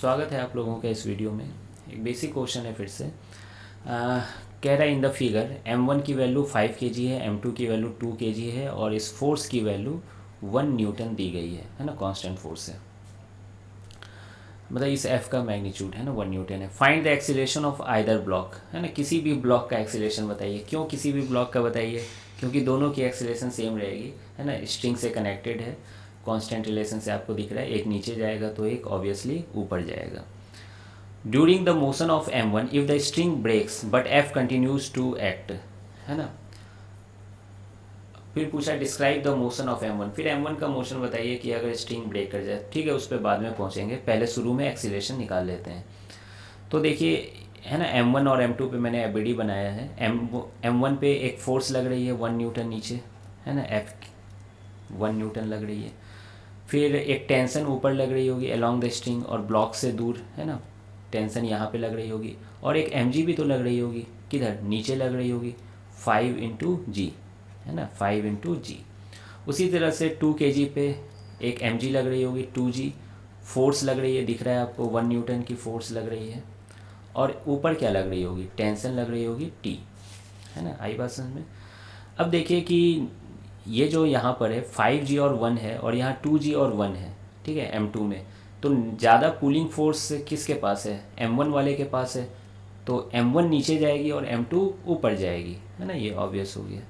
स्वागत है आप लोगों का इस वीडियो में। एक बेसिक क्वेश्चन है फिर से। कह रहा है इन द फिगर m1 की वैल्यू 5 kg है, m2 की वैल्यू 2 kg है और इस फोर्स की वैल्यू 1 न्यूटन दी गई है ना, कांस्टेंट फोर्स है। मतलब इस f का मैग्नीट्यूड है ना 1 न्यूटन है। Find the acceleration of either block, है ना, किसी भी ब्लॉक का एक्सीलरेशन बताइए। क्यों किसी भी ब्लॉक का बताइए? क्योंकि दोनों की एक्सीलरेशन सेम रहेगी, है ना, स्ट्रिंग से कनेक्टेड है, कांस्टेंट रिलेशन से आपको दिख रहा है। एक नीचे जाएगा तो एक ऑब्वियसली ऊपर जाएगा। During the motion of m1 if the string breaks but f continues to act, है ना। फिर पूछा describe the motion of m1। फिर m1 का मोशन बताइए कि अगर स्ट्रिंग ब्रेक कर जाए। ठीक है, उस पर बाद में पहुंचेंगे, पहले शुरू में एक्सीलरेशन निकाल लेते हैं। तो देखिए, है ना, m1 और m2 पे मैंने एबीडी बनाया है। m1 पे एक फोर्स लग रही है 1 न्यूटन नीचे, है ना, f 1 न्यूटन लग रही है। फिर एक टेंशन ऊपर लग रही होगी अलोंग द स्ट्रिंग और ब्लॉक से दूर, है ना, टेंशन यहाँ पे लग रही होगी। और एक mg भी तो लग रही होगी, किधर, नीचे लग रही होगी, 5 इंटू जी, है ना, 5 इंटू जी। उसी तरह से 2 kg पे एक mg लग रही होगी, 2g फोर्स लग रही है, दिख रहा है आपको 1 न्यूटन की फोर्स लग रही है। और ऊपर क्या लग रही होगी, टेंशन लग रही होगी t, है ना। आई बात समझ में? अब देखिए कि ये जो यहाँ पर है 5g और 1 है और यहाँ 2g और 1 है, ठीक है, m2 में। तो ज़्यादा पुलिंग फोर्स किसके पास है, m1 वाले के पास है। तो m1 नीचे जाएगी और m2 ऊपर जाएगी, है ना, ये ऑब्वियस हो गया।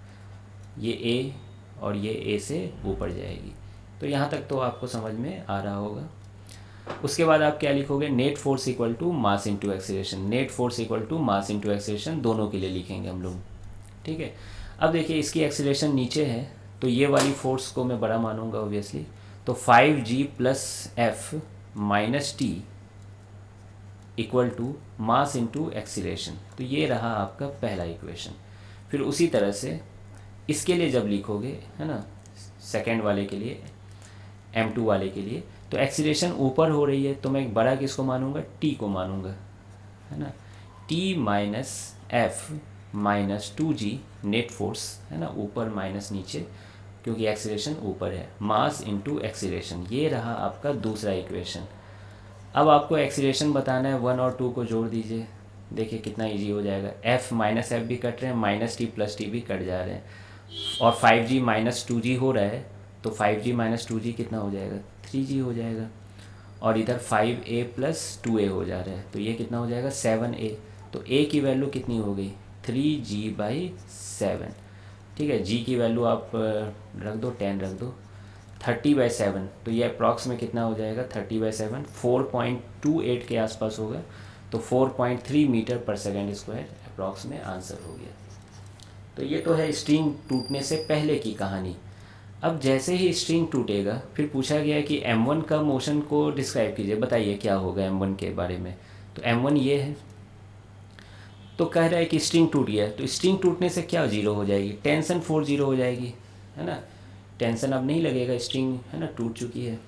ये a और ये a से ऊपर जाएगी। तो यहाँ तक तो आपको समझ में आ रहा होगा। उसके बाद आप क्या लिखोगे, net force equal to mass into acceleration. Net force equal to mass into acceleration दोनों के लिए लिखेंगे हम लोग, ठीक है। अब देखिए इसकी एक्सीलरेशन नीचे है तो ये वाली फोर्स को मैं बड़ा मानूंगा ऑब्वियसली। तो 5g plus F minus T equal to mass into acceleration. तो ये रहा आपका पहला इक्वेशन। फिर उसी तरह से इसके लिए जब लिखोगे, है ना, सेकेंड वाले के लिए, m2 वाले के लिए, तो एक्सीलरेशन ऊपर हो रही है तो मैं एक बड़ा किसको मानूंगा, t को मानूंगा, है ना। t minus F minus 2g net force, है ना, ऊपर माइनस नीचे, क्योंकि एक्सीलरेशन ऊपर है, मास इंटू एक्सीलरेशन। ये रहा आपका दूसरा इक्वेशन। अब आपको एक्सीलरेशन बताना है, 1 और 2 को जोड़ दीजिए, देखिए कितना इजी हो जाएगा। f माइनस एफ भी कट रहे हैं, माइनस टी प्लस टी भी कट जा रहे हैं, और 5g माइनस 2g हो रहा है तो 5g माइनस 2g कितना हो जाएगा, 3g हो जाएगा। और इधर 5a प्लस 2a हो जा रहा है तो ये कितना हो जाएगा, 7a। तो a की वैल्यू कितनी हो गई, 3g/7। ठीक है, g की वैल्यू आप रख दो, 10 रख दो, 30/7। तो ये अप्रॉक्स में कितना हो जाएगा, 30/7 4.28 के आसपास होगा। तो 4.3 मीटर पर सेकेंड स्क्वायर अप्रॉक्स में आंसर हो गया। तो ये तो है स्ट्रिंग टूटने से पहले की कहानी। अब जैसे ही स्ट्रिंग टूटेगा फिर पूछा गया कि m1 का मोशन को डिस्क्राइब कीजिए, बताइए क्या होगा m1 के बारे में। तो m1 ये है, तो कह रहा है कि स्ट्रिंग टूट गया है, तो स्ट्रिंग टूटने से क्या जीरो हो जाएगी, टेंशन 4 जीरो हो जाएगी, है ना। टेंशन अब नहीं लगेगा, स्ट्रिंग, है ना, टूट चुकी है।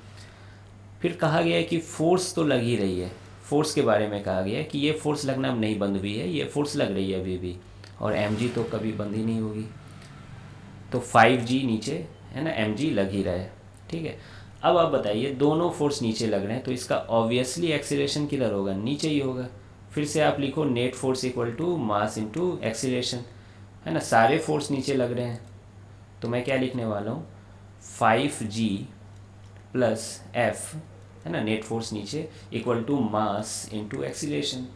फिर कहा गया है कि फोर्स तो लग ही रही है। फोर्स के बारे में कहा गया है कि ये फोर्स लगना अब नहीं बंद हुई है, ये फोर्स लग रही है अभी भी, और mg तो कभी बंद ही नहीं होगी। तो 5g नीचे, है ना, mg लग ही रहा है, ठीक है। अब आप बताइए, दोनों फोर्स नीचे लग रहे हैं तो इसका ऑब्वियसली एक्सीलरेशन किधर होगा, नीचे ही होगा। फिर से आप लिखो net force equal to mass into acceleration, है ना, सारे फोर्स नीचे लग रहे हैं तो मैं क्या लिखने वाला हूँ, 5g प्लस एफ, है ना, नेट फोर्स नीचे, equal to mass into acceleration.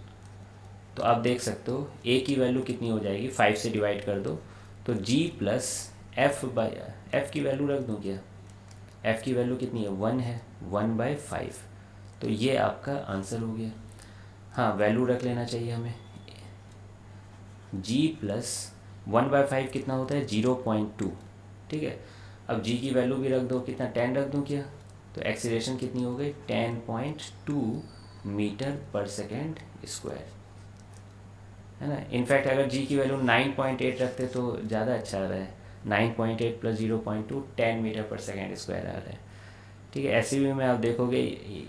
तो आप देख सकते हो a की वैल्यू कितनी हो जाएगी, 5 से डिवाइड कर दो तो g प्लस एफ की वैल्यू रख दूँ क्या, f की वैल्यू कितनी है, 1 है, 1/5। तो ये आपका आंसर हो गया। हाँ, वैल्यू रख लेना चाहिए हमें, g प्लस 1/5 कितना होता है, 0.2, ठीक है। अब g की वैल्यू भी रख दो, कितना, 10 रख दूँ क्या। तो एक्सीलरेशन कितनी हो गई, 10.2 मीटर पर सेकेंड स्क्वायर, है ना। इनफैक्ट अगर g की वैल्यू 9.8 रखते तो ज़्यादा अच्छा आ रहा है, 9.8 प्लस 0.2 10 मीटर पर सेकेंड स्क्वायर आ रहा है, ठीक है। ऐसे भी में आप देखोगे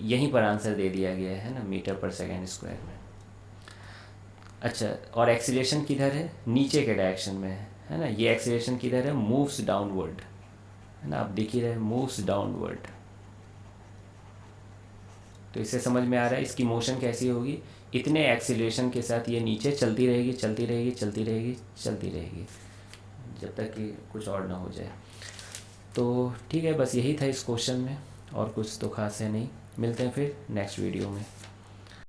यहीं पर आंसर दे दिया गया है ना, मीटर पर सेकेंड स्क्वायर में। अच्छा, और एक्सीलरेशन किधर है, नीचे के डायरेक्शन में है ना। ये एक्सीलरेशन किधर है, मूव्स डाउनवर्ड, है ना, आप देख ही रहे, मूव्स डाउनवर्ड। तो इससे समझ में आ रहा है इसकी मोशन कैसी होगी, इतने एक्सीलरेशन के साथ ये नीचे चलती रहेगी चलती रहेगी चलती रहेगी चलती रहेगी जब तक कि कुछ और ना हो जाए। तो ठीक है, बस यही था इस क्वेश्चन में, और कुछ तो खास है नहीं। मिलते हैं फिर नेक्स्ट वीडियो में।